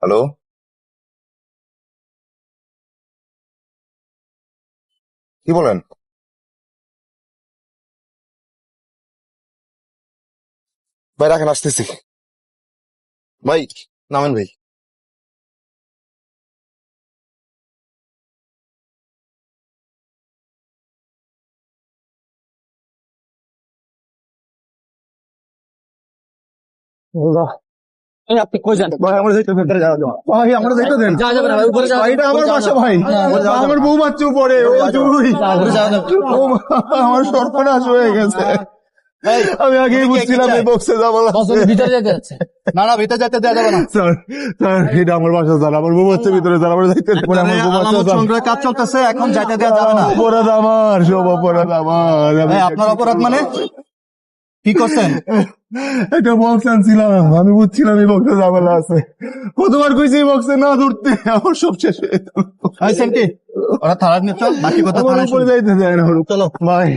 Hello, কি বলেন? ভাই রাখেন, আসতেছি। ভাই নামেন ভাই। আল্লাহ। এই আপনি কই যান? ভাই আমরা যাইতে দেন, ভাই আমরা যাইতে দেন। যাওয়া যাবে না ভাই, উপরে যাওয়া ভাই এটা আমার বাসা ভাই, আমার বউ বাচ্চা পড়ে ও জুই। উপরে যাওয়া যাবে না। ও মা, আমার সর্বনাশ হয়ে গেছে। এই, আমি আগেই বুঝছিলাম এই বক্সে যাবো বছর ভিতরে যেতে যাচ্ছে। না না, ভিতরে যেতে দেওয়া যাবে না। স্যার। স্যার এটা আমার বাসা স্যার, আমার বউ বাচ্চা ভিতরে স্যার, আমরা যাইতে দেন। আমার বউ বাচ্চা আলামত স্যার, সংগ্রহের কাজ চলতেছে, এখন যাইতে দেওয়া যাবে না। অপরাধ আমার, সব অপরাধ আমার। এই, আপনার অপরাধ মানে কি করছেন? একটা বক্স আনছিলাম, আমি বুঝছিলাম এই বক্সে ঝামেলা আছে। কতবার কইছি এই বক্সে না ধরতে, আমার সব শেষ হয়ে গেল। ওরা থানায় নিয়ে চল, বাকি কথা আমার থানায় উপরে শুনবো। যাইতে দেয় না। চলো ভাই